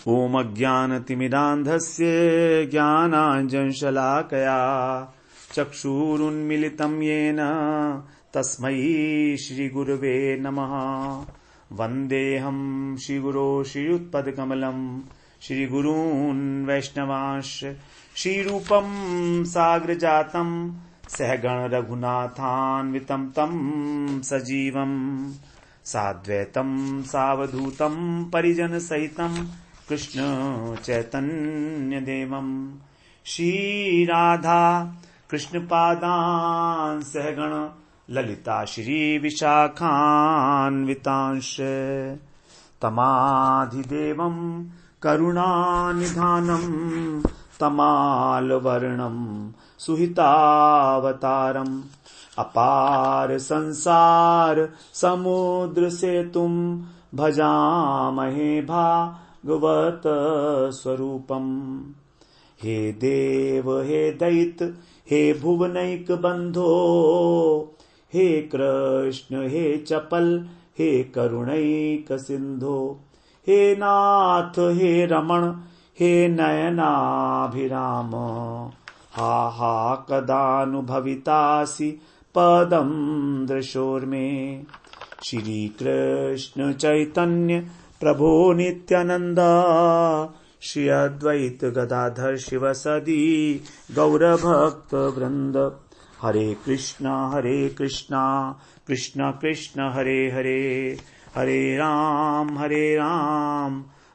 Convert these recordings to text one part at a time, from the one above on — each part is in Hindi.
ओम अज्ञानतिमिरान्धस्य ज्ञानाञ्जनशलाकया चक्षुरुन्मिलितं येन तस्मै श्रीगुरवे नमः। वन्देऽहं श्रीगुरो श्रीयुत्पदकमलं श्रीगुरून् वैष्णवांश्च श्रीरूपं साग्रजातं सहगण रघुनाथान्वितं तं सजीवं साद्वैतं सावधूतं परिजनसहितं कृष्ण चैतन्य देवं श्रीराधा कृष्णपादान् सहगण ललिता श्री विशाखान्वितांश तमाधिदेवं करुणानिधानं तमालवर्णं सुहितावतारम् अपार संसार समुद्र सेतुं भजामहे भागवत स्वरूपम्। हे देव हे दैत हे भुवनैक बंधो हे कृष्ण हे चपल हे करुणैक सिंधो हे नाथ हे रमण हे नयनाभिराम हा हा कदानुभवितासि पदं दृशोर्मे। श्री कृष्ण चैतन्य प्रभो नित्यानंद श्री अद्वैत गदाधर शिवसदी गौरभक्त वृंद। हरे कृष्णा कृष्ण कृष्ण हरे हरे हरे राम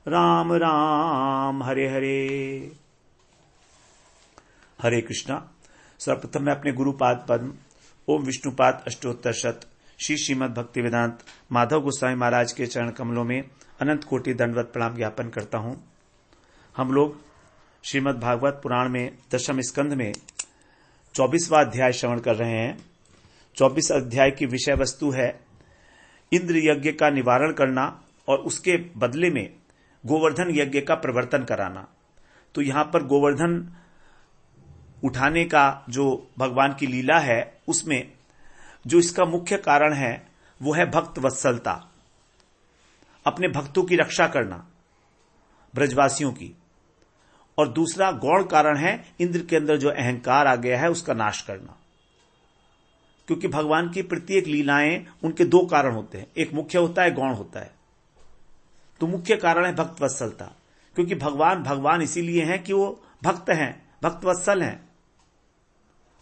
राम राम हरे हरे। हरे कृष्णा। सर्वप्रथम मैं अपने गुरुपाद पद्म ओम विष्णुपाद अष्टोत्तर शत श्री श्रीमद् भक्ति वेदांत माधव गोस्वामी महाराज के चरण कमलों में अनंत कोटि दंडवत प्रणाम ज्ञापन करता हूं। हम लोग श्रीमद् भागवत पुराण में दशम स्कंध में 24वां अध्याय श्रवण कर रहे हैं। 24 अध्याय की विषय वस्तु है इंद्र यज्ञ का निवारण करना और उसके बदले में गोवर्धन यज्ञ का प्रवर्तन कराना। तो यहां पर गोवर्धन उठाने का जो भगवान की लीला है उसमें जो इसका मुख्य कारण है वो है भक्त वत्सलता, अपने भक्तों की रक्षा करना ब्रजवासियों की। और दूसरा गौण कारण है इंद्र के अंदर जो अहंकार आ गया है उसका नाश करना। क्योंकि भगवान की प्रत्येक लीलाएं उनके दो कारण होते हैं, एक मुख्य होता है, गौण होता है। तो मुख्य कारण है भक्त वत्सलता, क्योंकि भगवान इसीलिए हैं कि वो भक्त हैं, भक्त वत्सल हैं,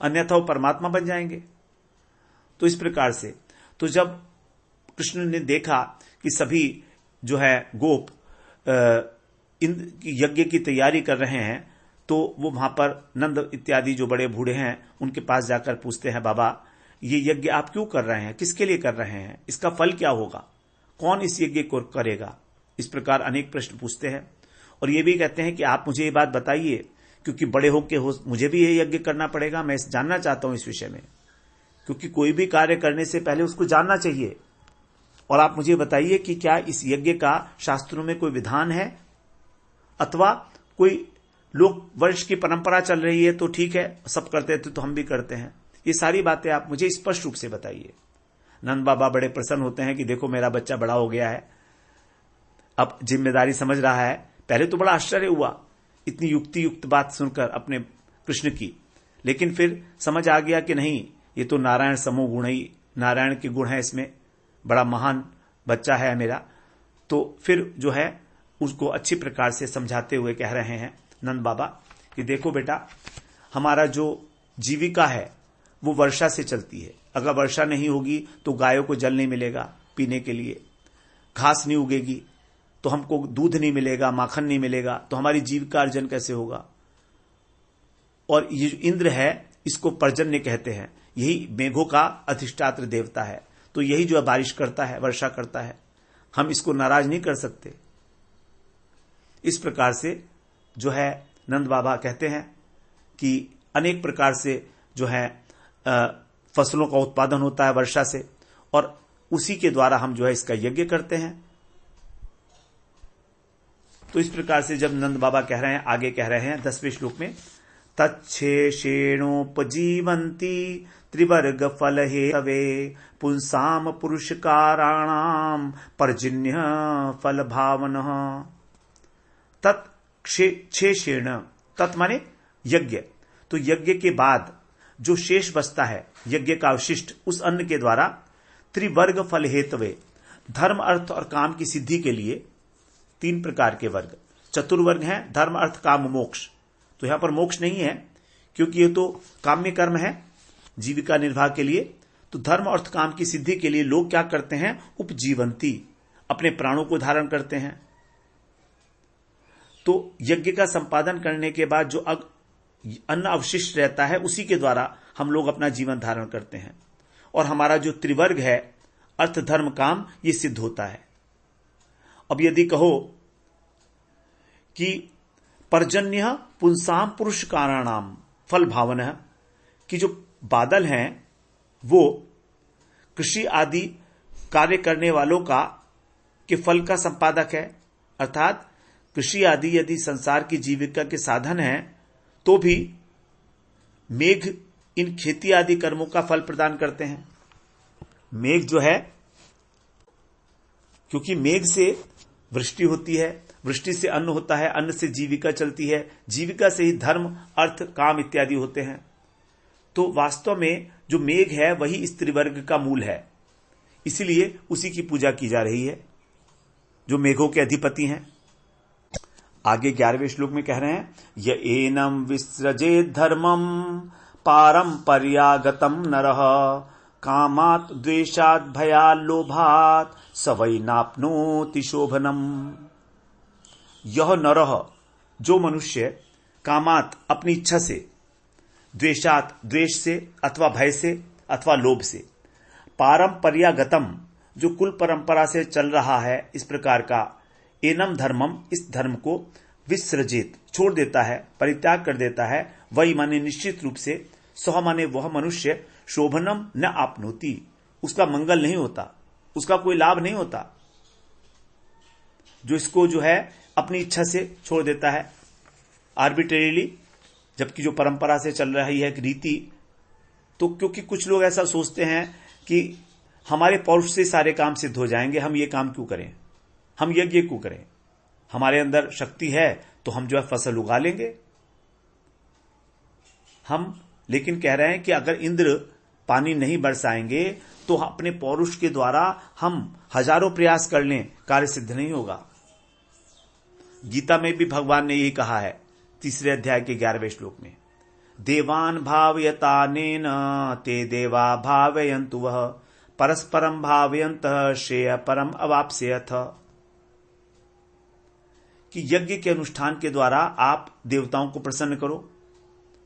अन्यथा वो परमात्मा बन जाएंगे। तो इस प्रकार से तो जब कृष्ण ने देखा कि सभी जो है गोप यज्ञ की तैयारी कर रहे हैं तो वो वहां पर नंद इत्यादि जो बड़े बूढ़े हैं उनके पास जाकर पूछते हैं, बाबा ये यज्ञ आप क्यों कर रहे हैं, किसके लिए कर रहे हैं, इसका फल क्या होगा, कौन इस यज्ञ को करेगा। इस प्रकार अनेक प्रश्न पूछते हैं और ये भी कहते हैं कि आप मुझे ये बात बताइए, क्योंकि बड़े होके मुझे भी ये यज्ञ करना पड़ेगा, मैं जानना चाहता हूं इस विषय में। क्योंकि कोई भी कार्य करने से पहले उसको जानना चाहिए। और आप मुझे बताइए कि क्या इस यज्ञ का शास्त्रों में कोई विधान है अथवा कोई लोक वर्ष की परंपरा चल रही है तो ठीक है, सब करते थे तो हम भी करते हैं। ये सारी बातें आप मुझे स्पष्ट रूप से बताइए। नंद बाबा बड़े प्रसन्न होते हैं कि देखो मेरा बच्चा बड़ा हो गया है, अब जिम्मेदारी समझ रहा है। पहले तो बड़ा आश्चर्य हुआ इतनी युक्त बात सुनकर अपने कृष्ण की, लेकिन फिर समझ आ गया कि नहीं, ये तो नारायण समो गुण ही, नारायण के गुण है इसमें, बड़ा महान बच्चा है मेरा। तो फिर जो है उसको अच्छी प्रकार से समझाते हुए कह रहे हैं नंद बाबा कि देखो बेटा, हमारा जो जीविका है वो वर्षा से चलती है। अगर वर्षा नहीं होगी तो गायों को जल नहीं मिलेगा पीने के लिए, घास नहीं उगेगी तो हमको दूध नहीं मिलेगा, माखन नहीं मिलेगा, तो हमारी जीविका अर्जन कैसे होगा। और ये जो इंद्र है इसको पर्जन्य कहते हैं, यही मेघों का अधिष्ठात्र देवता है। तो यही जो है बारिश करता है, वर्षा करता है, हम इसको नाराज नहीं कर सकते। इस प्रकार से जो है नंद बाबा कहते हैं कि अनेक प्रकार से जो है फसलों का उत्पादन होता है वर्षा से, और उसी के द्वारा हम जो है इसका यज्ञ करते हैं। तो इस प्रकार से जब नंद बाबा कह रहे हैं, आगे कह रहे हैं 10वें श्लोक में, तच्छेषेणोपजीवन्ति त्रिवर्ग फल हेतवे पुंसाम पुरुषकाराणाम पर्जन्य फल भावनः। तत्क्षेषेण, तत् माने यज्ञ, तो यज्ञ के बाद जो शेष बचता है यज्ञ का अवशिष्ट, उस अन्न के द्वारा त्रिवर्ग फल हेतवे, धर्म अर्थ और काम की सिद्धि के लिए 3 प्रकार के वर्ग, चतुर्वर्ग हैं, धर्म अर्थ काम मोक्ष। तो यहां पर मोक्ष नहीं है क्योंकि ये तो काम्य कर्म है जीविका निर्वाह के लिए। तो धर्म अर्थ काम की सिद्धि के लिए लोग क्या करते हैं, उपजीवंती, अपने प्राणों को धारण करते हैं। तो यज्ञ का संपादन करने के बाद जो अन्न अवशिष्ट रहता है उसी के द्वारा हम लोग अपना जीवन धारण करते हैं, और हमारा जो त्रिवर्ग है अर्थ धर्म काम, ये सिद्ध होता है। अब यदि कहो कि पर्जन्य पुंसाम पुरुष काराणाम फल भावन, कि जो बादल हैं वो कृषि आदि कार्य करने वालों का के फल का संपादक है, अर्थात कृषि आदि यदि संसार की जीविका के साधन है तो भी मेघ इन खेती आदि कर्मों का फल प्रदान करते हैं। मेघ जो है, क्योंकि मेघ से वृष्टि होती है, वृष्टि से अन्न होता है, अन्न से जीविका चलती है, जीविका से ही धर्म अर्थ काम इत्यादि होते हैं। तो वास्तव में जो मेघ है वही इस त्रिवर्ग का मूल है, इसीलिए उसी की पूजा की जा रही है जो मेघों के अधिपति हैं। आगे 11वें श्लोक में कह रहे हैं, य एनम विसृजेत धर्मम पारंपर्यागतम नरः कामात् द्वेषात् भयात् लोभात् स वै नाप्नोति शोभनम। यह नरः, जो मनुष्य, कामात् अपनी इच्छा से, द्वेषात् द्वेष से अथवा भय से अथवा लोभ से, पारंपर्यागतम जो कुल परंपरा से चल रहा है इस प्रकार का, एनम धर्मम इस धर्म को, विसृजेत छोड़ देता है, परित्याग कर देता है, वही माने निश्चित रूप से, सह माने वह मनुष्य, शोभनम न आपनोति उसका मंगल नहीं होता, उसका कोई लाभ नहीं होता। जो इसको जो है अपनी इच्छा से छोड़ देता है आर्बिट्रेरीली, जबकि जो परंपरा से चल रही है एक रीति, तो क्योंकि कुछ लोग ऐसा सोचते हैं कि हमारे पौरुष से सारे काम सिद्ध हो जाएंगे, हम ये काम क्यों करें, हम यज्ञ क्यों करें, हमारे अंदर शक्ति है तो हम जो है फसल उगा लेंगे। हम लेकिन कह रहे हैं कि अगर इंद्र पानी नहीं बरसाएंगे तो अपने पौरुष के द्वारा हम हजारों प्रयास कर लें, कार्य सिद्ध नहीं होगा। गीता में भी भगवान ने यही कहा है 3 अध्याय के 11वें श्लोक में, देवान भावयतानेन ते देवा भावयन्तु वः परस्परम भावयन्तः श्रेय परम अवाप्स्यथ, कि यज्ञ के अनुष्ठान के द्वारा आप देवताओं को प्रसन्न करो,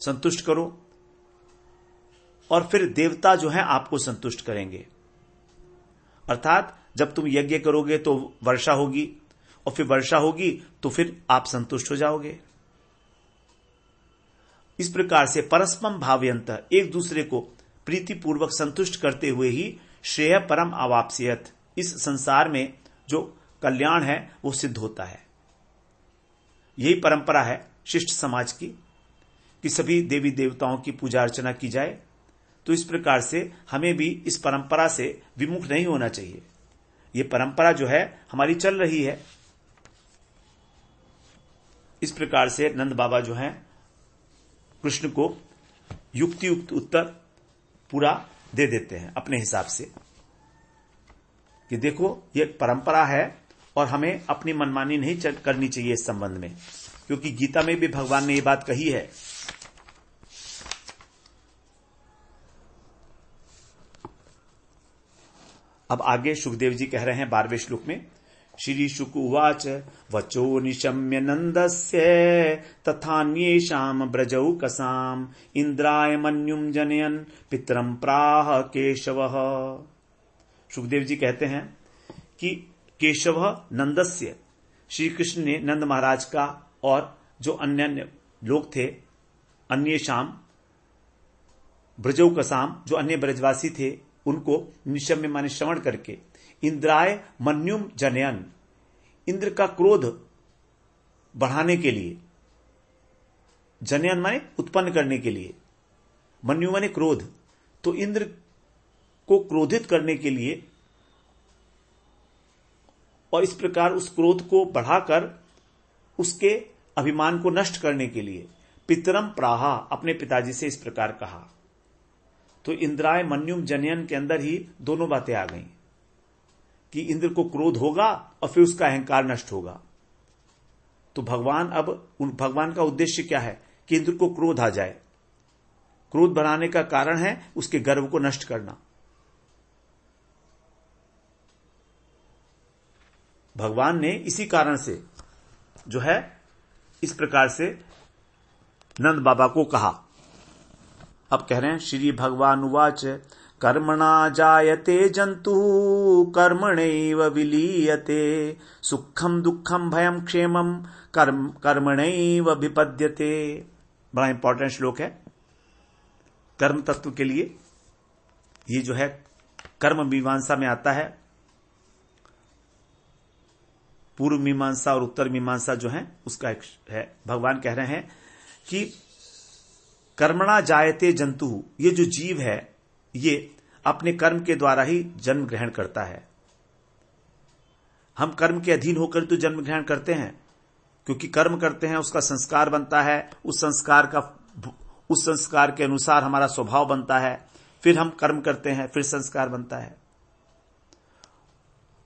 संतुष्ट करो, और फिर देवता जो है आपको संतुष्ट करेंगे। अर्थात जब तुम यज्ञ करोगे तो वर्षा होगी, और फिर वर्षा होगी तो फिर आप संतुष्ट हो जाओगे। इस प्रकार से परस्परम भावयंत, एक दूसरे को प्रीतिपूर्वक संतुष्ट करते हुए ही श्रेय परम अवाप्स्यथ, इस संसार में जो कल्याण है वो सिद्ध होता है। यही परंपरा है शिष्ट समाज की कि सभी देवी देवताओं की पूजा अर्चना की जाए। तो इस प्रकार से हमें भी इस परंपरा से विमुख नहीं होना चाहिए। ये परंपरा जो है हमारी चल रही है। इस प्रकार से नंद बाबा जो हैं कृष्ण को युक्ति युक्त उत्तर पूरा दे देते हैं अपने हिसाब से, कि देखो ये परंपरा है और हमें अपनी मनमानी नहीं करनी चाहिए इस संबंध में, क्योंकि गीता में भी भगवान ने ये बात कही है। अब आगे सुखदेव जी कह रहे हैं 12वें श्लोक में, श्री शुक उवाच वचो निशम्य नंदस्य तथान्येषां ब्रजौ कसाम इंद्राय मन्युम जनयन पितरम प्राह केशवः। सुखदेव जी कहते हैं कि केशव नंदस्य, श्री कृष्ण ने नंद महाराज का और जो अन्य लोग थे, अन्येषाम ब्रजौ कसाम, जो अन्य ब्रजवासी थे, उनको निशम्य माने श्रवण करके, इंद्राय मन्युम जनयन, इंद्र का क्रोध बढ़ाने के लिए, जनयन माने उत्पन्न करने के लिए, मन्यु माने क्रोध, तो इंद्र को क्रोधित करने के लिए, और इस प्रकार उस क्रोध को बढ़ाकर उसके अभिमान को नष्ट करने के लिए पितरम प्राहा, अपने पिताजी से इस प्रकार कहा। तो इंद्राय मन्युम जनयन के अंदर ही दोनों बातें आ गईं कि इंद्र को क्रोध होगा और फिर उसका अहंकार नष्ट होगा। तो भगवान का उद्देश्य क्या है कि इंद्र को क्रोध आ जाए। क्रोध बढ़ाने का कारण है उसके गर्व को नष्ट करना। भगवान ने इसी कारण से जो है इस प्रकार से नंद बाबा को कहा। अब कह रहे हैं श्री भगवान उवाच कर्मणा जायते जंतु कर्मणैव विलीयते सुखम दुखम भयम क्षेमम कर्मणैव विपद्यते। बड़ा इंपॉर्टेंट श्लोक है कर्म तत्व के लिए। ये जो है कर्म मीमांसा में आता है। पूर्व मीमांसा और उत्तर मीमांसा जो है उसका एक है। भगवान कह रहे हैं कि कर्मणा जायते जंतु, ये जो जीव है ये अपने कर्म के द्वारा ही जन्म ग्रहण करता है। हम कर्म के अधीन होकर तो जन्म ग्रहण करते हैं, क्योंकि कर्म करते हैं उसका संस्कार बनता है, उस संस्कार के अनुसार हमारा स्वभाव बनता है, फिर हम कर्म करते हैं, फिर संस्कार बनता है।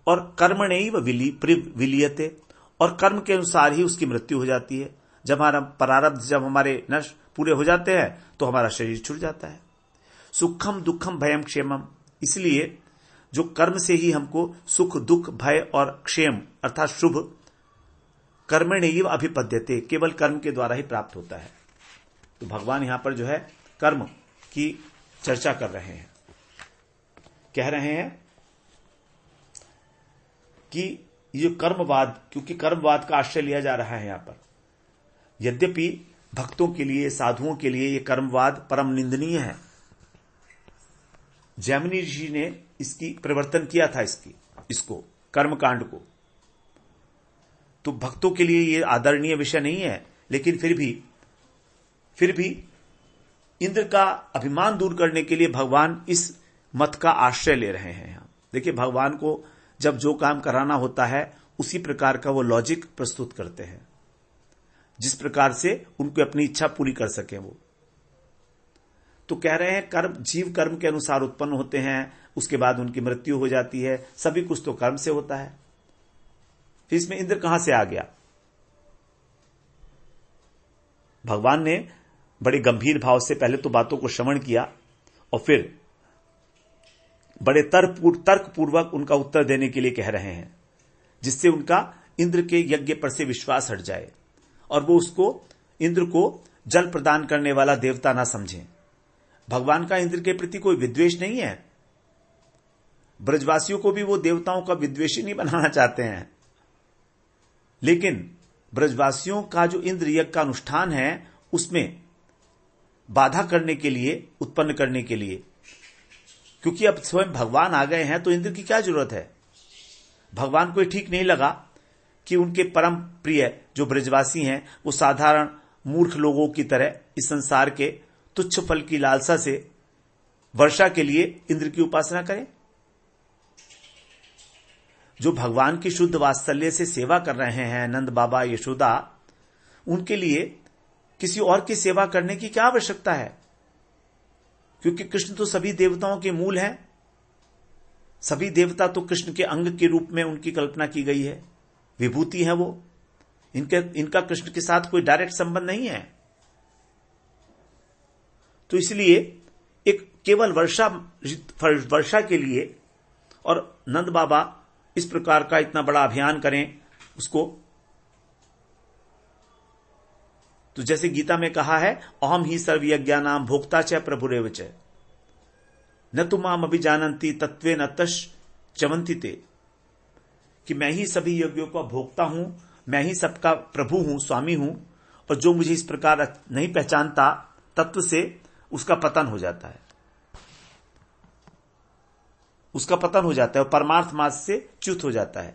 और कर्मणैव विलीयते, और कर्म के अनुसार ही उसकी मृत्यु हो जाती है। जब हमारा प्रारब्ध जब हमारे नष्ट पूरे हो जाते हैं तो हमारा शरीर छूट जाता है। सुखम दुखम भयम क्षेमम, इसलिए जो कर्म से ही हमको सुख दुख भय और क्षेम अर्थात शुभ कर्मणैव अभिपद्यते, केवल कर्म के द्वारा ही प्राप्त होता है। तो भगवान यहां पर जो है कर्म की चर्चा कर रहे हैं, कह रहे हैं कि ये कर्मवाद, क्योंकि कर्मवाद का आश्रय लिया जा रहा है यहां पर। यद्यपि भक्तों के लिए साधुओं के लिए यह कर्मवाद परम निंदनीय है। जैमिनी ऋषि ने इसकी परिवर्तन किया था इसको कर्मकांड को। तो भक्तों के लिए यह आदरणीय विषय नहीं है, लेकिन फिर भी इंद्र का अभिमान दूर करने के लिए भगवान इस मत का आश्रय ले रहे हैं। यहां देखिए, भगवान को जब जो काम कराना होता है उसी प्रकार का वो लॉजिक प्रस्तुत करते हैं, जिस प्रकार से उनको अपनी इच्छा पूरी कर सके वो। तो कह रहे हैं जीव कर्म के अनुसार उत्पन्न होते हैं, उसके बाद उनकी मृत्यु हो जाती है, सभी कुछ तो कर्म से होता है। फिर इसमें इंद्र कहां से आ गया? भगवान ने बड़े गंभीर भाव से पहले तो बातों को श्रवण किया और फिर बड़े तर्कपूर्वक उनका उत्तर देने के लिए कह रहे हैं, जिससे उनका इंद्र के यज्ञ पर से विश्वास हट जाए और वो इंद्र को जल प्रदान करने वाला देवता ना समझें। भगवान का इंद्र के प्रति कोई विद्वेष नहीं है। ब्रजवासियों को भी वो देवताओं का विद्वेषी नहीं बनाना चाहते हैं, लेकिन ब्रजवासियों का जो इंद्र यज्ञ का अनुष्ठान है उसमें बाधा करने के लिए, उत्पन्न करने के लिए, क्योंकि अब स्वयं भगवान आ गए हैं तो इंद्र की क्या जरूरत है। भगवान को ठीक नहीं लगा कि उनके परम प्रिय जो ब्रजवासी हैं वो साधारण मूर्ख लोगों की तरह इस संसार के तुच्छ फल की लालसा से वर्षा के लिए इंद्र की उपासना करें। जो भगवान की शुद्ध वात्सल्य से सेवा कर रहे हैं नंद बाबा यशोदा, उनके लिए किसी और की सेवा करने की क्या आवश्यकता है? क्योंकि कृष्ण तो सभी देवताओं के मूल हैं। सभी देवता तो कृष्ण के अंग के रूप में उनकी कल्पना की गई है, विभूति है वो। इनका कृष्ण के साथ कोई डायरेक्ट संबंध नहीं है। तो इसलिए एक केवल वर्षा के लिए और नंद बाबा इस प्रकार का इतना बड़ा अभियान करें उसको, तो जैसे गीता में कहा है, अहम ही सर्वयज्ञानां भोक्ता च प्रभुरेव च न तु माम अभिजानन्ति तत्वेन चवन्ति ते, कि मैं ही सभी यज्ञों का भोक्ता हूं, मैं ही सबका प्रभु हूं, स्वामी हूं, और जो मुझे इस प्रकार नहीं पहचानता तत्व से उसका पतन हो जाता है, उसका पतन हो जाता है और परमार्थ मार्ग से च्युत हो जाता है।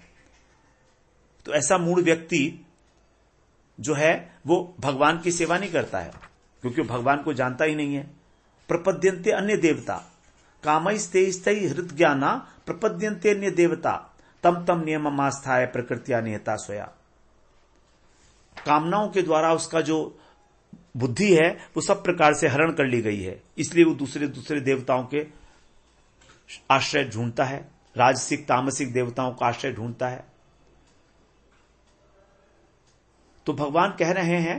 तो ऐसा मूढ़ व्यक्ति जो है वो भगवान की सेवा नहीं करता है, क्योंकि भगवान को जानता ही नहीं है। प्रपद्यन्ते अन्य देवता कामैस्ते स्थै हृत ज्ञाना प्रपद्यन्ते अन्य देवता तम तम नियममास्थाय प्रकृत्या नियता स्वया। कामनाओं के द्वारा उसका जो बुद्धि है वो सब प्रकार से हरण कर ली गई है, इसलिए वो दूसरे दूसरे देवताओं के आश्रय ढूंढता है, राजसिक तामसिक देवताओं का आश्रय ढूंढता है। तो भगवान कह रहे हैं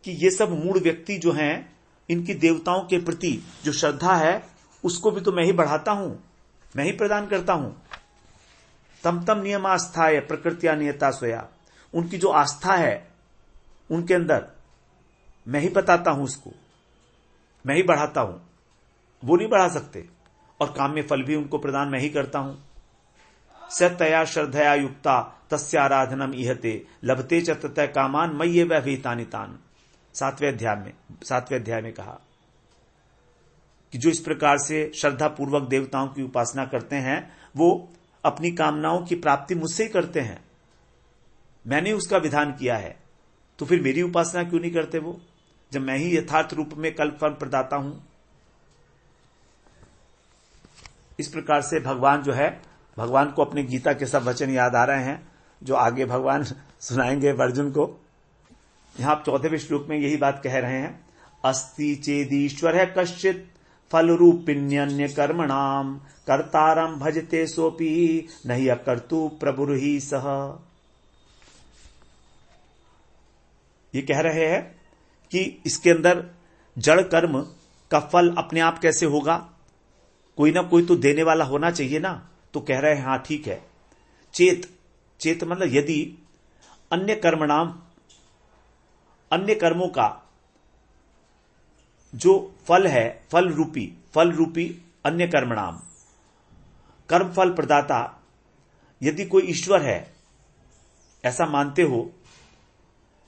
कि ये सब मूढ़ व्यक्ति जो हैं, इनकी देवताओं के प्रति जो श्रद्धा है उसको भी तो मैं ही बढ़ाता हूं, मैं ही प्रदान करता हूं। तम तम नियमास्थाय प्रकृत्या नियता स्वया, उनकी जो आस्था है उनके अंदर मैं ही बताता हूं, उसको मैं ही बढ़ाता हूं, वो नहीं बढ़ा सकते। और काम्य फल भी उनको प्रदान मैं ही करता हूं। सत्यया श्रद्धया युक्ता तस्य आराधनम इहते लभते च ततः कामान मय्ये वैभीतानि तान। 7वें अध्याय में कहा कि जो इस प्रकार से श्रद्धा पूर्वक देवताओं की उपासना करते हैं वो अपनी कामनाओं की प्राप्ति मुझसे ही करते हैं, मैंने उसका विधान किया है। तो फिर मेरी उपासना क्यों नहीं करते वो, जब मैं ही यथार्थ रूप में कल्प फल प्रदाता हूं। इस प्रकार से भगवान जो है, भगवान को अपने गीता के सब वचन याद आ रहे हैं जो आगे भगवान सुनाएंगे अर्जुन को। यहां 14वें श्लोक में यही बात कह रहे हैं, अस्ति चेदीश्वर है कश्चित फल रूपिण्यन्य कर्मणाम कर्तारम भजते सोपी नहीं अकर्तु प्रभुर्हि सह। ये कह रहे हैं कि इसके अंदर जड़ कर्म का फल अपने आप कैसे होगा, कोई ना कोई तो देने वाला होना चाहिए ना। तो कह रहे हैं हां ठीक है, चेत मतलब यदि अन्य कर्मों का जो फल है, फल रूपी अन्य कर्मणाम, कर्म फल प्रदाता यदि कोई ईश्वर है ऐसा मानते हो,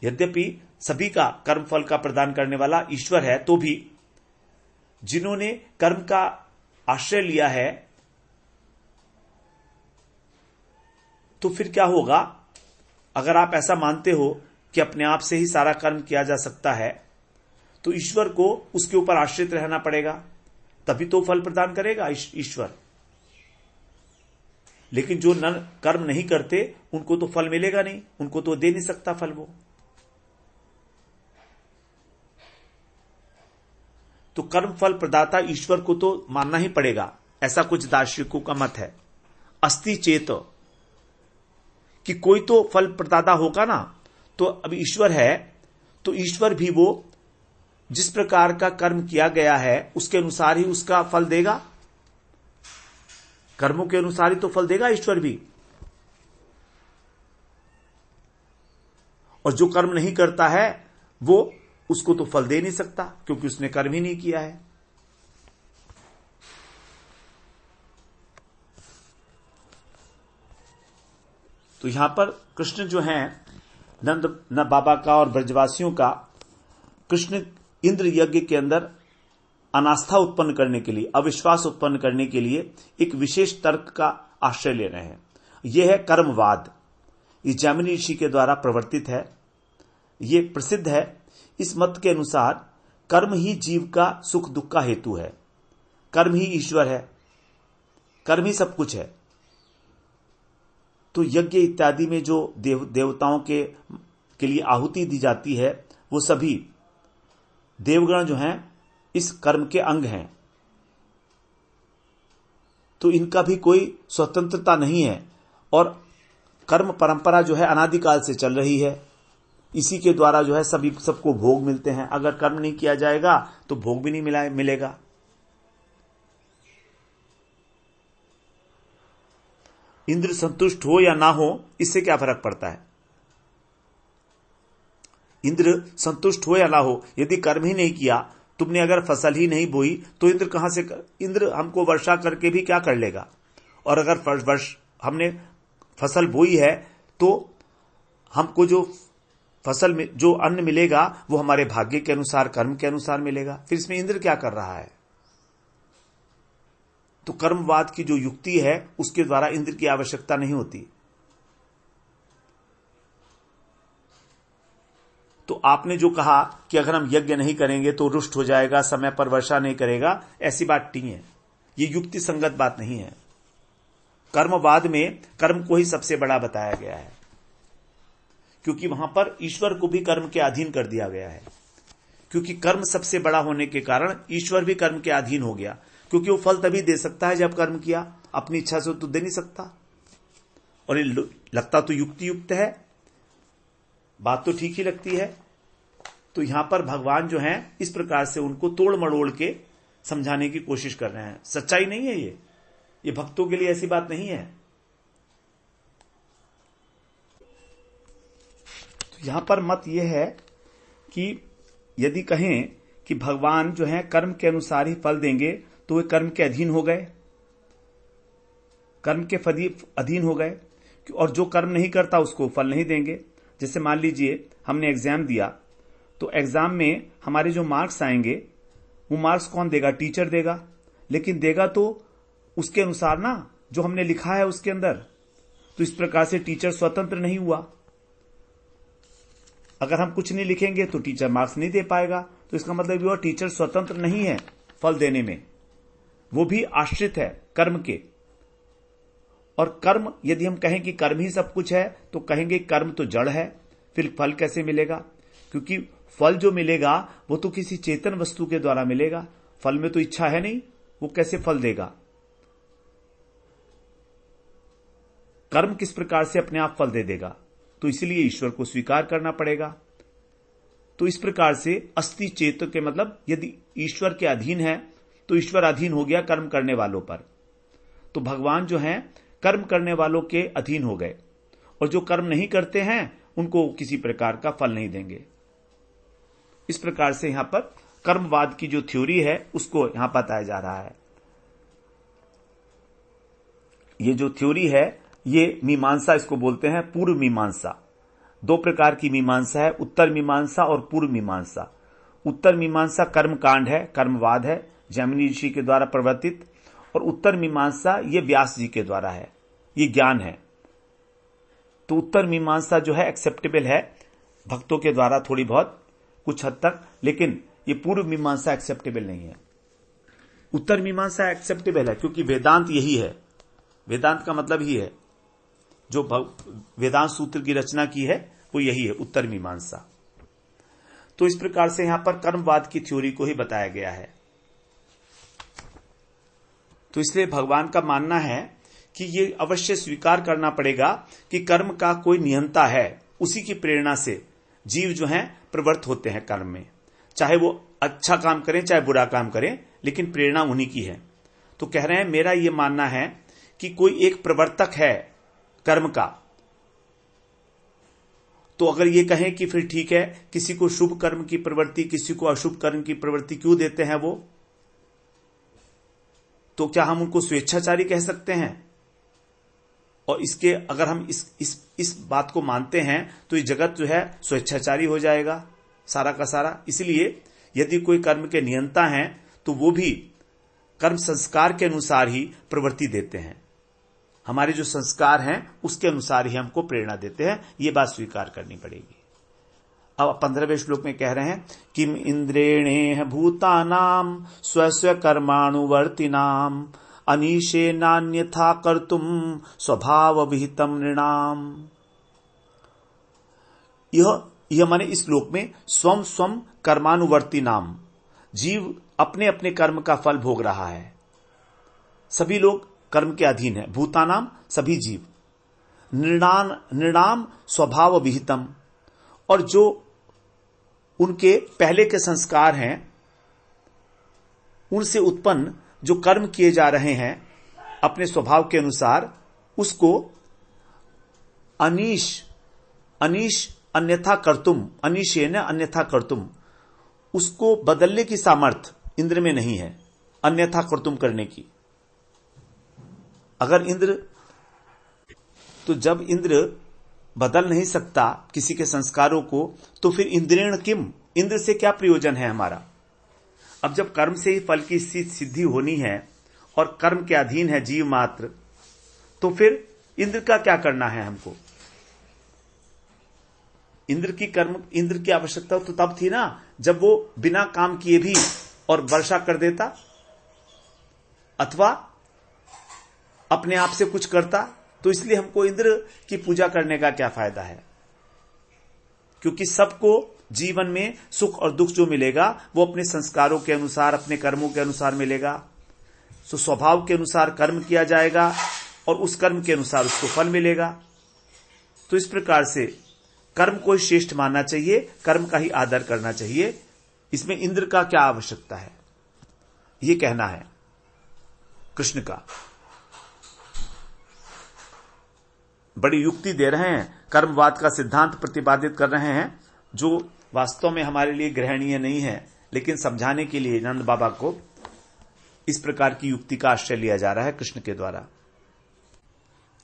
यद्यपि सभी का कर्म फल का प्रदान करने वाला ईश्वर है, तो भी जिन्होंने कर्म का आश्रय लिया है, तो फिर क्या होगा, अगर आप ऐसा मानते हो कि अपने आप से ही सारा कर्म किया जा सकता है, तो ईश्वर को उसके ऊपर आश्रित रहना पड़ेगा, तभी तो फल प्रदान करेगा ईश्वर। लेकिन जो कर्म नहीं करते उनको तो फल मिलेगा नहीं, उनको तो दे नहीं सकता फल वो। तो कर्म फल प्रदाता ईश्वर को तो मानना ही पड़ेगा, ऐसा कुछ दार्शनिकों का मत है। अस्ति चेत, कि कोई तो फल प्रदाता होगा ना, तो अब ईश्वर है तो ईश्वर भी वो जिस प्रकार का कर्म किया गया है उसके अनुसार ही उसका फल देगा, कर्मों के अनुसार ही तो फल देगा ईश्वर भी। और जो कर्म नहीं करता है वो उसको तो फल दे नहीं सकता, क्योंकि उसने कर्म ही नहीं किया है। तो यहां पर कृष्ण जो हैं, नंद बाबा का और ब्रजवासियों का, कृष्ण इंद्र यज्ञ के अंदर अनास्था उत्पन्न करने के लिए, अविश्वास उत्पन्न करने के लिए एक विशेष तर्क का आश्रय ले रहे हैं। यह है कर्मवाद। ये जैमिनी ऋषि के द्वारा प्रवर्तित है, ये प्रसिद्ध है। इस मत के अनुसार कर्म ही जीव का सुख दुख का हेतु है, कर्म ही ईश्वर है, कर्म ही सब कुछ है। तो यज्ञ इत्यादि में जो देवताओं के लिए आहुति दी जाती है, वो सभी देवगण जो हैं इस कर्म के अंग हैं। तो इनका भी कोई स्वतंत्रता नहीं है, और कर्म परंपरा जो है अनादिकाल से चल रही है। इसी के द्वारा जो है सबको भोग मिलते हैं। अगर कर्म नहीं किया जाएगा तो भोग भी नहीं मिलेगा। इंद्र संतुष्ट हो या ना हो, इससे क्या फर्क पड़ता है। इंद्र संतुष्ट हो या ना हो, यदि कर्म ही नहीं किया, तुमने अगर फसल ही नहीं बोई, तो इंद्र कहां से इंद्र हमको वर्षा करके भी क्या कर लेगा। और अगर हमने फसल बोई है तो हमको जो फसल में जो अन्न मिलेगा वो हमारे भाग्य के अनुसार, कर्म के अनुसार मिलेगा। फिर इसमें इंद्र क्या कर रहा है। तो कर्मवाद की जो युक्ति है उसके द्वारा इंद्र की आवश्यकता नहीं होती। तो आपने जो कहा कि अगर हम यज्ञ नहीं करेंगे तो रुष्ट हो जाएगा, समय पर वर्षा नहीं करेगा, ऐसी बात नहीं है। ये युक्ति संगत बात नहीं है। कर्मवाद में कर्म को ही सबसे बड़ा बताया गया है, क्योंकि वहां पर ईश्वर को भी कर्म के अधीन कर दिया गया है। क्योंकि कर्म सबसे बड़ा होने के कारण ईश्वर भी कर्म के अधीन हो गया, क्योंकि वो फल तभी दे सकता है जब कर्म किया, अपनी इच्छा से तो दे नहीं सकता। और ये लगता तो युक्ति युक्त है, बात तो ठीक ही लगती है। तो यहां पर भगवान जो हैं इस प्रकार से उनको तोड़ मड़ोड़ के समझाने की कोशिश कर रहे हैं। सच्चाई नहीं है ये भक्तों के लिए ऐसी बात नहीं है। तो यहां पर मत यह है कि यदि कहें कि भगवान जो है कर्म के अनुसार ही फल देंगे तो वे कर्म के अधीन हो गए, कर्म के अधीन हो गए, और जो कर्म नहीं करता उसको फल नहीं देंगे। जैसे मान लीजिए हमने एग्जाम दिया, तो एग्जाम में हमारे जो मार्क्स आएंगे वो मार्क्स कौन देगा? टीचर देगा। लेकिन देगा तो उसके अनुसार ना, जो हमने लिखा है उसके अंदर। तो इस प्रकार से टीचर स्वतंत्र नहीं हुआ। अगर हम कुछ नहीं लिखेंगे तो टीचर मार्क्स नहीं दे पाएगा। तो इसका मतलब यह टीचर स्वतंत्र नहीं है फल देने में, वो भी आश्रित है कर्म के। और कर्म, यदि हम कहें कि कर्म ही सब कुछ है तो कहेंगे कर्म तो जड़ है, फिर फल कैसे मिलेगा? क्योंकि फल जो मिलेगा वो तो किसी चेतन वस्तु के द्वारा मिलेगा। फल में तो इच्छा है नहीं, वो कैसे फल देगा? कर्म किस प्रकार से अपने आप फल दे देगा? तो इसलिए ईश्वर को स्वीकार करना पड़ेगा। तो इस प्रकार से अस्थि चेत के मतलब यदि ईश्वर के अधीन है तो ईश्वर अधीन हो गया कर्म करने वालों पर। तो भगवान जो हैं कर्म करने वालों के अधीन हो गए, और जो कर्म नहीं करते हैं उनको किसी प्रकार का फल नहीं देंगे। इस प्रकार से यहां पर कर्मवाद की जो थ्योरी है उसको यहां बताया जा रहा है। ये जो थ्योरी है ये मीमांसा इसको बोलते हैं, पूर्व मीमांसा। दो प्रकार की मीमांसा है, उत्तर मीमांसा और पूर्व मीमांसा। उत्तर मीमांसा कर्म कांड है, कर्मवाद है, जैमिनी ऋषि के द्वारा प्रवर्तित। और उत्तर मीमांसा ये व्यास जी के द्वारा है, ये ज्ञान है। तो उत्तर मीमांसा जो है एक्सेप्टेबल है भक्तों के द्वारा थोड़ी बहुत कुछ हद तक, लेकिन ये पूर्व मीमांसा एक्सेप्टेबल नहीं है। उत्तर मीमांसा एक्सेप्टेबल है क्योंकि वेदांत यही है। वेदांत का मतलब ही है, जो वेदांत सूत्र की रचना की है वो यही है, उत्तर मीमांसा। तो इस प्रकार से यहां पर कर्मवाद की थ्योरी को ही बताया गया है। तो इसलिए भगवान का मानना है कि ये अवश्य स्वीकार करना पड़ेगा कि कर्म का कोई नियंता है, उसी की प्रेरणा से जीव जो हैं प्रवृत्त होते हैं कर्म में। चाहे वो अच्छा काम करें चाहे बुरा काम करें, लेकिन प्रेरणा उन्हीं की है। तो कह रहे हैं मेरा ये मानना है कि कोई एक प्रवर्तक है कर्म का। तो अगर ये कहें कि फिर ठीक है, किसी को शुभ कर्म की प्रवृत्ति किसी को अशुभ कर्म की प्रवृत्ति क्यों देते हैं वो, तो क्या हम उनको स्वेच्छाचारी कह सकते हैं? और इसके अगर हम इस बात को मानते हैं तो ये जगत जो है स्वेच्छाचारी हो जाएगा सारा का सारा। इसलिए यदि कोई कर्म के नियंता हैं तो वो भी कर्म संस्कार के अनुसार ही प्रवृत्ति देते हैं। हमारे जो संस्कार हैं उसके अनुसार ही हमको प्रेरणा देते हैं, ये बात स्वीकार करनी पड़ेगी। अब 15वें श्लोक में कह रहे हैं किम इंद्रेणे भूतानाम स्वस्व कर्माणुवर्तिनाम अनीशे नान्यथा कर्तुम स्वभाव विहितम नृणाम। यह माने इस श्लोक में स्वम स्वम कर्मानुवर्ती नाम, जीव अपने अपने कर्म का फल भोग रहा है। सभी लोग कर्म के अधीन है, भूतानाम सभी जीव, नृणाम स्वभाव विहितम, और जो उनके पहले के संस्कार हैं उनसे उत्पन्न जो कर्म किए जा रहे हैं अपने स्वभाव के अनुसार, उसको अनीश अन्यथा कर्तुम, अनीशेन अन्यथा कर्तुम, उसको बदलने की सामर्थ इंद्र में नहीं है, अन्यथा कर्तुम करने की। अगर इंद्र, तो जब इंद्र बदल नहीं सकता किसी के संस्कारों को, तो फिर इंद्रेण किम, इंद्र से क्या प्रयोजन है हमारा? अब जब कर्म से ही फल की सिद्धि होनी है और कर्म के अधीन है जीव मात्र, तो फिर इंद्र का क्या करना है हमको? इंद्र की आवश्यकता तो तब थी ना जब वो बिना काम किए भी और वर्षा कर देता, अथवा अपने आप से कुछ करता। तो इसलिए हमको इंद्र की पूजा करने का क्या फायदा है? क्योंकि सबको जीवन में सुख और दुख जो मिलेगा वो अपने संस्कारों के अनुसार, अपने कर्मों के अनुसार मिलेगा। तो स्वभाव के अनुसार कर्म किया जाएगा और उस कर्म के अनुसार उसको फल मिलेगा। तो इस प्रकार से कर्म को श्रेष्ठ मानना चाहिए, कर्म का ही आदर करना चाहिए। इसमें इंद्र का क्या आवश्यकता है, ये कहना है कृष्ण का। बड़ी युक्ति दे रहे हैं, कर्मवाद का सिद्धांत प्रतिपादित कर रहे हैं जो वास्तव में हमारे लिए ग्रहणीय नहीं है, लेकिन समझाने के लिए नंद बाबा को इस प्रकार की युक्ति का आश्रय लिया जा रहा है कृष्ण के द्वारा।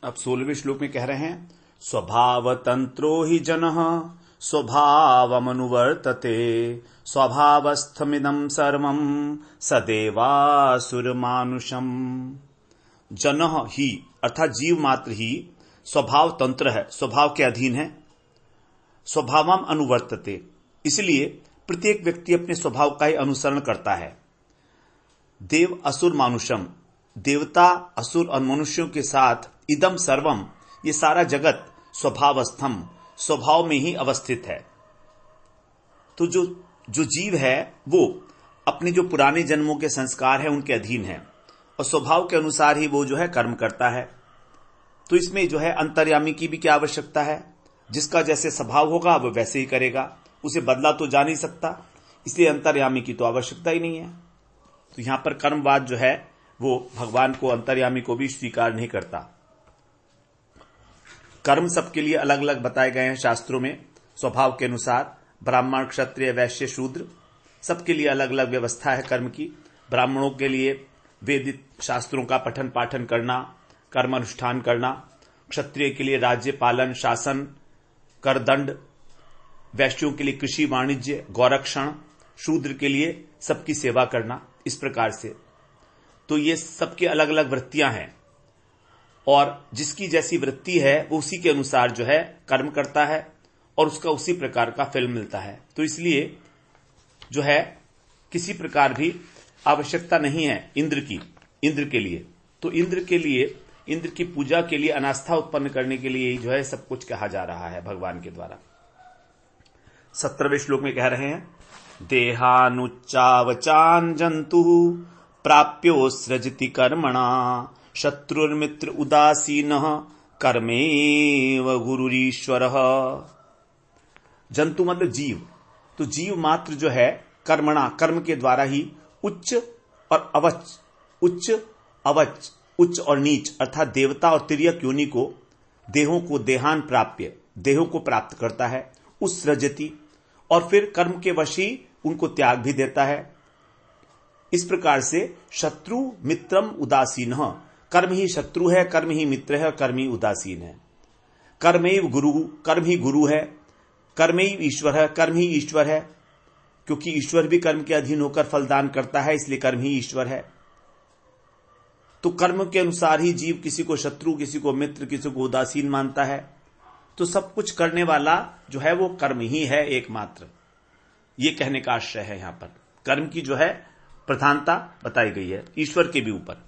अब 16वें श्लोक में कह रहे हैं, स्वभाव तंत्रो ही जनः स्वभावमनुवर्तते स्वभावस्थमिदं सर्वं सदेवासुर मानुषम। जनः ही अर्थात जीव मात्र ही स्वभाव तंत्र है, स्वभाव के अधीन है। स्वभावम अनुवर्तते, इसलिए प्रत्येक व्यक्ति अपने स्वभाव का ही अनुसरण करता है। देव असुर मानुषम, देवता असुर और मनुष्यों के साथ इदम सर्वम, ये सारा जगत स्वभावस्थम, स्वभाव में ही अवस्थित है। तो जो जीव है वो अपने जो पुराने जन्मों के संस्कार है उनके अधीन है और स्वभाव के अनुसार ही वो जो है कर्म करता है। तो इसमें जो है अंतर्यामी की भी क्या आवश्यकता है, जिसका जैसे स्वभाव होगा वो वैसे ही करेगा, उसे बदला तो जा नहीं सकता, इसलिए अंतर्यामी की तो आवश्यकता ही नहीं है। तो यहां पर कर्मवाद जो है वो भगवान को, अंतर्यामी को भी स्वीकार नहीं करता। कर्म सबके लिए अलग अलग बताए गए हैं शास्त्रों में, स्वभाव के अनुसार। ब्राह्मण, क्षत्रिय, वैश्य, शूद्र सबके लिए अलग अलग व्यवस्था है कर्म की। ब्राह्मणों के लिए वेदिक शास्त्रों का पठन पाठन करना, कर्म अनुष्ठान करना। क्षत्रिय के लिए राज्य पालन, शासन, कर दंड। वैश्यों के लिए कृषि, वाणिज्य, गौरक्षण। शूद्र के लिए सबकी सेवा करना। इस प्रकार से तो ये सबके अलग अलग वृत्तियां हैं और जिसकी जैसी वृत्ति है वो उसी के अनुसार जो है कर्म करता है और उसका उसी प्रकार का फल मिलता है। तो इसलिए जो है किसी प्रकार भी आवश्यकता नहीं है इंद्र के लिए। तो इंद्र के लिए, इंद्र की पूजा के लिए, अनास्था उत्पन्न करने के लिए जो है सब कुछ कहा जा रहा है भगवान के द्वारा। 17वें श्लोक में कह रहे हैं, देहानुच्चावचान जंतु प्राप्योसृजति कर्मणा शत्रुर्मित्र उदासीनः कर्मेव गुरुरीश्वरः। जंतु मतलब जीव। तो जीव मात्र जो है कर्मणा, कर्म के द्वारा ही उच्च और अवच, उच्च और नीच अर्थात देवता और तिर्यक योनि को, देहों को, देहान प्राप्य, देहों को प्राप्त करता है। उत्सृजति, और फिर कर्म के वश ही उनको त्याग भी देता है। इस प्रकार से शत्रु मित्रम उदासीनः, कर्म ही शत्रु है, कर्म ही मित्र है, कर्म ही उदासीन है। कर्मैव गुरु, कर्म ही गुरु है। कर्मैव ईश्वर है, कर्म ही ईश्वर है, क्योंकि ईश्वर भी कर्म के अधीन होकर फलदान करता है, इसलिए कर्म ही ईश्वर है। तो कर्म के अनुसार ही जीव किसी को शत्रु, किसी को मित्र, किसी को उदासीन मानता है। तो सब कुछ करने वाला जो है वो कर्म ही है एकमात्र। ये कहने का आशय है यहां पर। कर्म की जो है प्रधानता बताई गई है ईश्वर के भी ऊपर।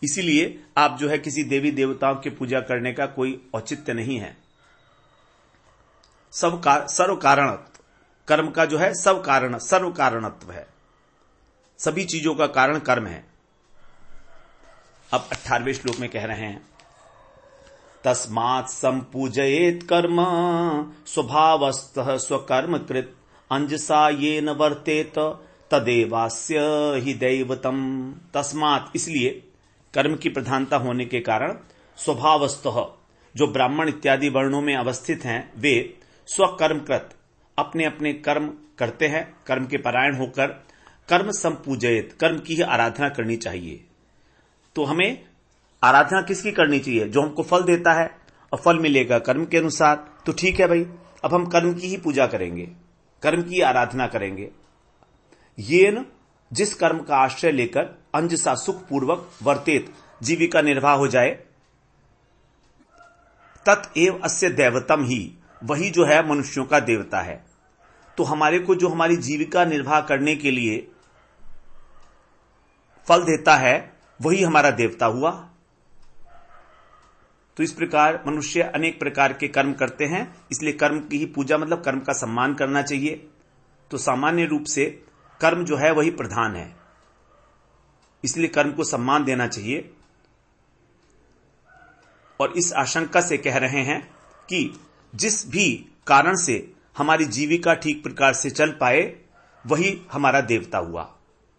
इसीलिए आप जो है किसी देवी देवताओं की पूजा करने का कोई औचित्य नहीं है। सर्व कारणत्व, कर्म का जो है सर्व कारणत्व है, सभी चीजों का कारण कर्म है। अब 18वें श्लोक में कह रहे हैं, तस्मात् संपूजयेत् कर्म स्वभावस्तः स्वकर्मकृत अंजसा येन वर्तेत तदेवास्य हि दैवतम। तस्मात्, इसलिए कर्म की प्रधानता होने के कारण स्वभावस्तः, जो ब्राह्मण इत्यादि वर्णों में अवस्थित हैं वे स्वकर्मकृत, अपने अपने कर्म करते हैं, कर्म के परायण होकर कर्म संपूजयेत, कर्म की ही आराधना करनी चाहिए। तो हमें आराधना किसकी करनी चाहिए? जो हमको फल देता है, और फल मिलेगा कर्म के अनुसार। तो ठीक है भाई, अब हम कर्म की ही पूजा करेंगे, कर्म की आराधना करेंगे। येन, जिस कर्म का आश्रय लेकर अंजसा सुखपूर्वक वर्तेत, जीविका निर्वाह हो जाए, तत्एव अस्य दैवतम ही, वही जो है मनुष्यों का देवता है। तो हमारे को जो हमारी जीविका निर्वाह करने के लिए फल देता है वही हमारा देवता हुआ। तो इस प्रकार मनुष्य अनेक प्रकार के कर्म करते हैं, इसलिए कर्म की ही पूजा मतलब कर्म का सम्मान करना चाहिए। तो सामान्य रूप से कर्म जो है वही प्रधान है, इसलिए कर्म को सम्मान देना चाहिए। और इस आशंका से कह रहे हैं कि जिस भी कारण से हमारी जीविका ठीक प्रकार से चल पाए वही हमारा देवता हुआ,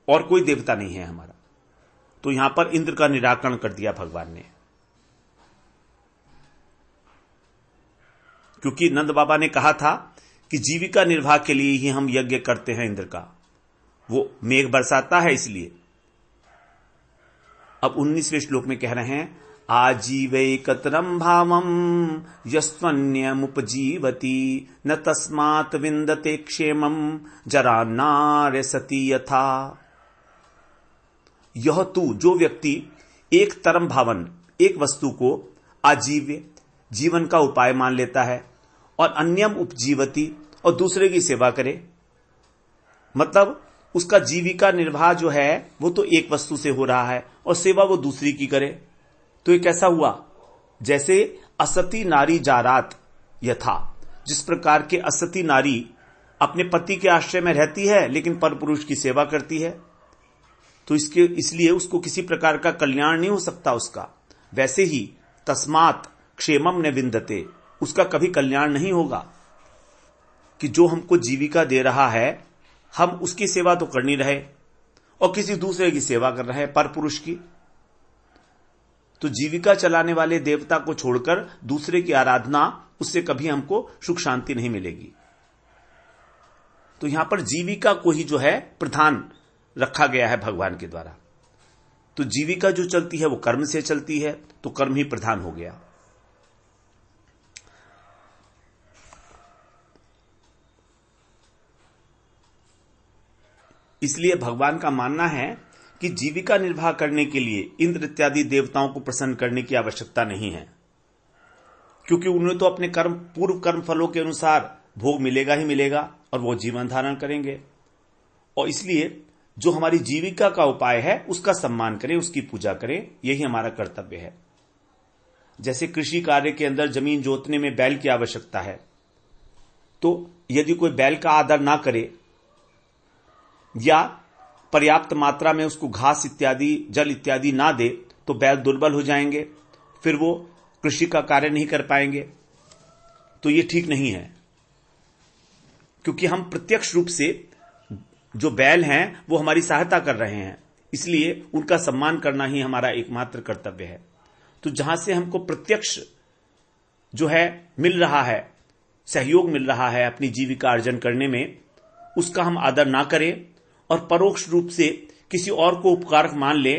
और कोई देवता नहीं है हमारा। तो यहां पर इंद्र का निराकरण कर दिया भगवान ने, क्योंकि नंद बाबा ने कहा था कि जीविका निर्वाह के लिए ही हम यज्ञ करते हैं। इंद्र का वो मेघ बरसाता है इसलिए। अब 19वें श्लोक में कह रहे हैं आजीवैकतरम भावम यस्त्वन्यमुपजीवति न तस्मात् विन्दते क्षेमम जरान्नार्य सती यथा। यह तू जो व्यक्ति एक तरम भावन एक वस्तु को आजीव्य जीवन का उपाय मान लेता है और अन्यम उपजीवती और दूसरे की सेवा करे, मतलब उसका जीविका निर्वाह जो है वो तो एक वस्तु से हो रहा है और सेवा वो दूसरी की करे। तो ये कैसा हुआ? जैसे असती नारी जारात यथा, जिस प्रकार के असती नारी अपने पति के आश्रय में रहती है लेकिन परपुरुष की सेवा करती है, तो इसलिए उसको किसी प्रकार का कल्याण नहीं हो सकता उसका। वैसे ही तस्मात् क्षेमम न विन्दते, उसका कभी कल्याण नहीं होगा कि जो हमको जीविका दे रहा है हम उसकी सेवा तो कर नहीं रहे और किसी दूसरे की सेवा कर रहे हैं, परपुरुष की। तो जीविका चलाने वाले देवता को छोड़कर दूसरे की आराधना, उससे कभी हमको सुख शांति नहीं मिलेगी। तो यहां पर जीविका को ही जो है प्रधान रखा गया है भगवान के द्वारा। तो जीविका जो चलती है वो कर्म से चलती है, तो कर्म ही प्रधान हो गया। इसलिए भगवान का मानना है कि जीविका निर्वाह करने के लिए इंद्र इत्यादि देवताओं को प्रसन्न करने की आवश्यकता नहीं है, क्योंकि उन्हें तो अपने कर्म पूर्व कर्म फलों के अनुसार भोग मिलेगा ही मिलेगा और वो जीवन धारण करेंगे। और इसलिए जो हमारी जीविका का उपाय है उसका सम्मान करें, उसकी पूजा करें, यही हमारा कर्तव्य है। जैसे कृषि कार्य के अंदर जमीन जोतने में बैल की आवश्यकता है, तो यदि कोई बैल का आदर ना करे या पर्याप्त मात्रा में उसको घास इत्यादि जल इत्यादि ना दे तो बैल दुर्बल हो जाएंगे, फिर वो कृषि का कार्य नहीं कर पाएंगे। तो ये ठीक नहीं है, क्योंकि हम प्रत्यक्ष रूप से जो बैल हैं वो हमारी सहायता कर रहे हैं, इसलिए उनका सम्मान करना ही हमारा एकमात्र कर्तव्य है। तो जहां से हमको प्रत्यक्ष जो है मिल रहा है, सहयोग मिल रहा है अपनी जीविका अर्जन करने में, उसका हम आदर ना करें और परोक्ष रूप से किसी और को उपकारक मान ले,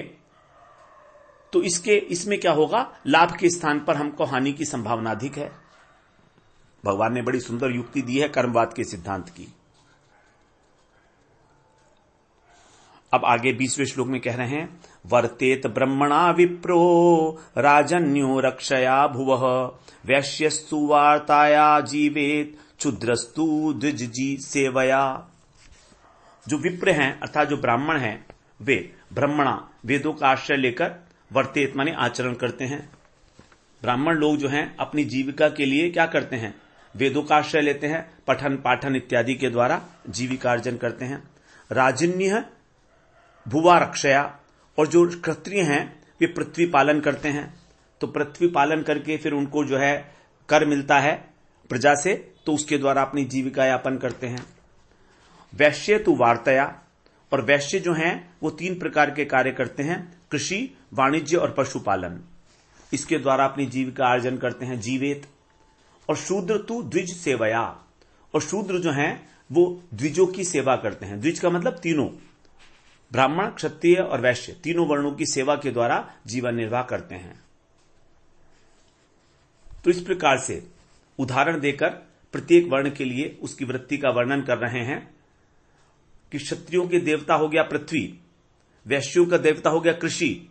तो इसमें क्या होगा? लाभ के स्थान पर हमको हानि की संभावना अधिक है। भगवान ने बड़ी सुंदर युक्ति दी है कर्मवाद के सिद्धांत की। अब आगे 20वें श्लोक में कह रहे हैं वर्तेत ब्रह्मणा विप्रो राजन्यो रक्षया भुवः वैश्यस्तु वार्ताया जीवेत क्षुद्रस्तु द्विजजी सेवया। जो विप्र हैं अर्थात जो ब्राह्मण हैं वे ब्रह्मणा वेदों का आश्रय लेकर वर्तेत माने आचरण करते हैं। ब्राह्मण लोग जो हैं अपनी जीविका के लिए क्या करते हैं? वेदों का आश्रय लेते हैं, पठन पाठन इत्यादि के द्वारा जीविका अर्जन करते हैं। राजन्य भुवा रक्षया, और जो क्षत्रिय हैं वे पृथ्वी पालन करते हैं, तो पृथ्वी पालन करके फिर उनको जो है कर मिलता है प्रजा से, तो उसके द्वारा अपनी जीविका यापन करते हैं। वैश्य तो वार्तया, और वैश्य जो हैं वो 3 प्रकार के कार्य करते हैं, कृषि, वाणिज्य और पशुपालन, इसके द्वारा अपनी जीविका अर्जन करते हैं, जीवेत। और शूद्र तो द्विज सेवया, और शूद्र जो हैं वो द्विजों की सेवा करते हैं। द्विज का मतलब तीनों, ब्राह्मण, क्षत्रिय और वैश्य, तीनों वर्णों की सेवा के द्वारा जीवन निर्वाह करते हैं। तो इस प्रकार से उदाहरण देकर प्रत्येक वर्ण के लिए उसकी वृत्ति का वर्णन कर रहे हैं कि क्षत्रियों के देवता हो गया पृथ्वी, वैश्यों का देवता हो गया कृषि,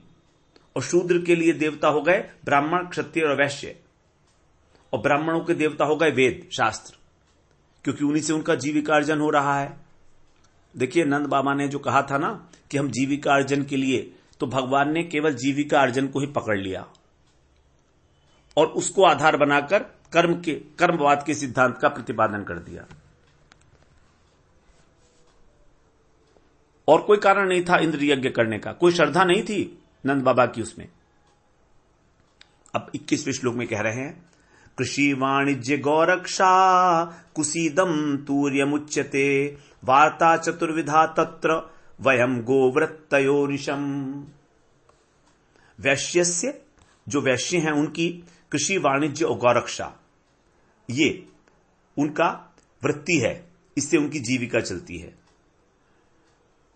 और शूद्र के लिए देवता हो गए ब्राह्मण, क्षत्रिय और वैश्य, और ब्राह्मणों के देवता हो गए वेद शास्त्र, क्योंकि उन्हीं से उनका जीविका अर्जन हो रहा है। देखिए नंद बाबा ने जो कहा था ना कि हम जीविका अर्जन के लिए, तो भगवान ने केवल जीविका अर्जन को ही पकड़ लिया और उसको आधार बनाकर कर्मवाद के सिद्धांत का प्रतिपादन कर दिया। और कोई कारण नहीं था इंद्र यज्ञ करने का, कोई श्रद्धा नहीं थी नंद बाबा की उसमें। अब 21वें श्लोक में कह रहे हैं, कृषि वाणिज्य गौरक्षा कुसीदम तूर्यमुच्यते वार्ता चतुर्विधा तत्र वयम गोवृत्तयोनिशम। वैश्यस्य, जो वैश्य हैं उनकी कृषि वाणिज्य और गौरक्षा ये उनका वृत्ति है, इससे उनकी जीविका चलती है।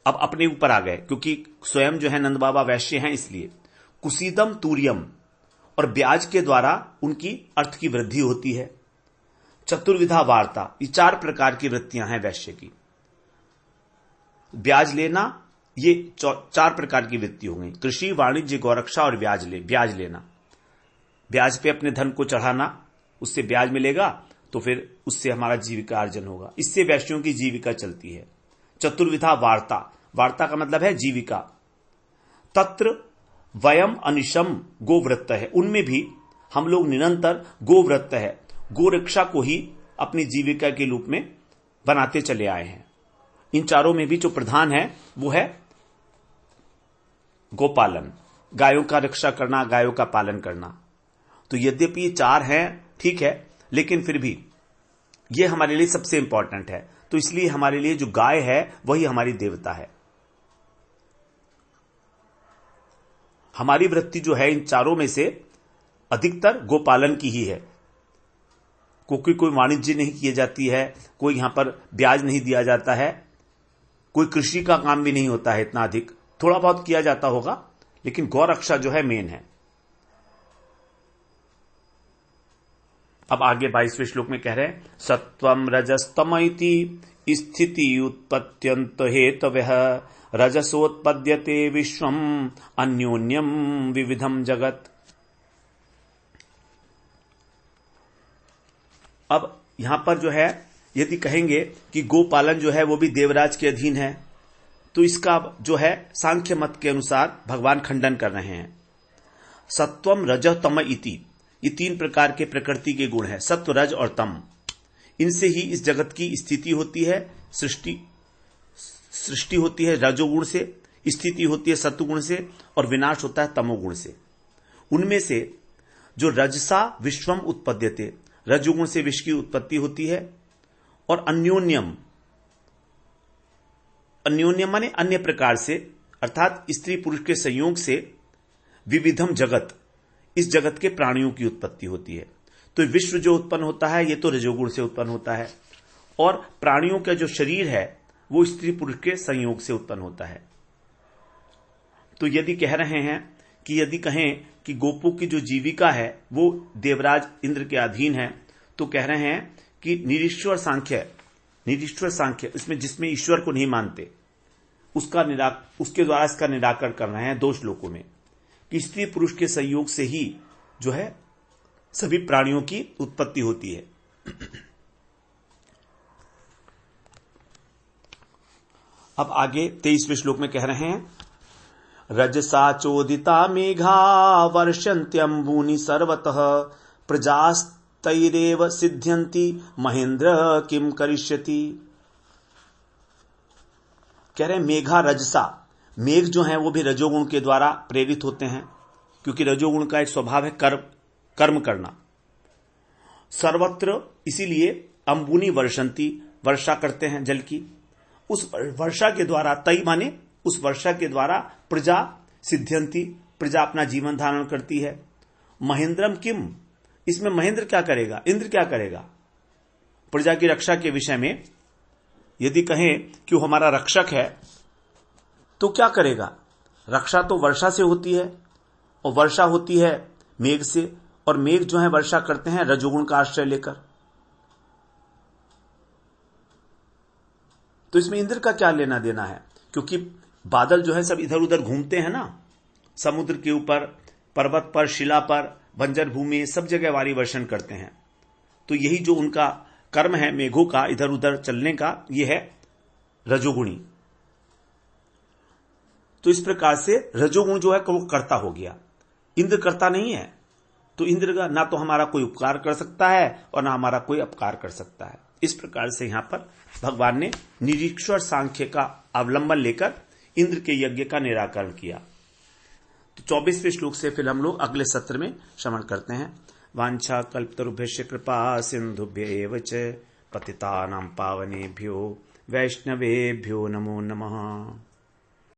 अब अपने ऊपर आ गए, क्योंकि स्वयं जो है नंद बाबा वैश्य हैं, इसलिए कुसीदम तूर्यम, और ब्याज के द्वारा उनकी अर्थ की वृद्धि होती है। चतुर्विधा वार्ता, ये 4 प्रकार की वृत्तियां हैं वैश्य की। ब्याज लेना, ये 4 प्रकार की वृत्ति हो गई, कृषि वाणिज्य गौरक्षा और ब्याज लेना। ब्याज पे अपने धन को चढ़ाना, उससे ब्याज मिलेगा तो फिर उससे हमारा जीविका अर्जन होगा, इससे वैश्यों की जीविका चलती है। चतुर्विधा वार्ता, वार्ता का मतलब है जीविका। तत्र वयम अनिशम गोव्रत है, उनमें भी हम लोग निरंतर गोव्रत है, गोरक्षा को ही अपनी जीविका के रूप में बनाते चले आए हैं। इन 4 में भी जो प्रधान है वो है गोपालन, गायों का रक्षा करना, गायों का पालन करना। तो यद्यपि ये 4 हैं, ठीक है, लेकिन फिर भी ये हमारे लिए सबसे इंपॉर्टेंट है। तो इसलिए हमारे लिए जो गाय है वही हमारी देवता है। हमारी वृत्ति जो है इन 4 में से अधिकतर गोपालन की ही है, क्योंकि कोई वाणिज्य नहीं की जाती है, कोई यहां पर ब्याज नहीं दिया जाता है, कोई कृषि का काम भी नहीं होता है इतना अधिक, थोड़ा बहुत किया जाता होगा, लेकिन गौरक्षा जो है मेन है। अब आगे 22वें श्लोक में कह रहे हैं, सत्वम रजस्तमैति स्थिति उत्पत्त्यंत हेतवः रजसोत्पद्यते विश्वम अन्योन्यम विविधम जगत। अब यहां पर जो है यदि कहेंगे कि गोपालन जो है वो भी देवराज के अधीन है, तो इसका जो है सांख्य मत के अनुसार भगवान खंडन कर रहे हैं। सत्वम रज तम इति, ये 3 प्रकार के प्रकृति के गुण हैं, सत्व रज और तम। इनसे ही इस जगत की स्थिति होती है, सृष्टि होती है रजोगुण से, स्थिति होती है सत्वगुण से, और विनाश होता है तमोगुण से। उनमें से जो रजसा विश्वम उत्पद्यते, रजोगुण से विश्व की उत्पत्ति होती है, और अन्योन्यम माने अन्य प्रकार से, अर्थात स्त्री पुरुष के संयोग से विविधम जगत, इस जगत के प्राणियों की उत्पत्ति होती है। तो विश्व जो उत्पन्न होता है ये तो रजोगुण से उत्पन्न होता है, और प्राणियों का जो शरीर है वो स्त्री पुरुष के संयोग से उत्पन्न होता है। तो यदि कह रहे हैं कि यदि कहें कि गोपों की जो जीविका है वो देवराज इंद्र के अधीन है, तो कह रहे हैं कि निरीश्वर सांख्य, इसमें जिसमें ईश्वर को नहीं मानते, उसके द्वारा इसका निराकरण कर रहे हैं 2 श्लोकों में, कि स्त्री पुरुष के संयोग से ही जो है सभी प्राणियों की उत्पत्ति होती है। अब आगे 23वें श्लोक में कह रहे हैं, रजसा चोदिता मेघा वर्षन्त्यंबूनि सर्वतः प्रजास्तैरेव सिद्ध्यन्ति महेंद्र किम करिष्यति। कह रहे हैं मेघा रजसा, मेघ जो है वो भी रजोगुण के द्वारा प्रेरित होते हैं, क्योंकि रजोगुण का एक स्वभाव है कर्म करना। सर्वत्र इसीलिए अंबुनी वर्षंती, वर्षा करते हैं जल की, उस वर्षा के द्वारा, तई माने उस वर्षा के द्वारा प्रजा सिद्ध्यंती, प्रजा अपना जीवन धारण करती है। महेंद्रम किम, इसमें महेंद्र क्या करेगा, इंद्र क्या करेगा प्रजा की रक्षा के विषय में। यदि कहें कि वो हमारा रक्षक है तो क्या करेगा, रक्षा तो वर्षा से होती है, और वर्षा होती है मेघ से, और मेघ जो है वर्षा करते हैं रजोगुण का आश्रय लेकर। तो इसमें इंद्र का क्या लेना देना है, क्योंकि बादल जो है सब इधर उधर घूमते हैं ना, समुद्र के ऊपर, पर्वत पर, शिला पर, बंजर भूमि, सब जगह वारी वर्षण करते हैं। तो यही जो उनका कर्म है मेघों का इधर उधर चलने का, यह है रजोगुणी। तो इस प्रकार से रजोगुण जो है वो कर्ता हो गया, इंद्र कर्ता नहीं है। तो इंद्र का ना तो हमारा कोई उपकार कर सकता है और ना हमारा कोई अपकार कर सकता है। इस प्रकार से यहां पर भगवान ने निरीक्षर सांख्य का अवलंबन लेकर इंद्र के यज्ञ का निराकरण किया। तो 24वें श्लोक से फिर हम लोग अगले सत्र में श्रवण करते हैं। वांछा कल्पतरुभ्यश्च कृपा सिंधुभ्यैव च पतितानां पावनेभ्यो वैष्णवेभ्यो नमो नमः।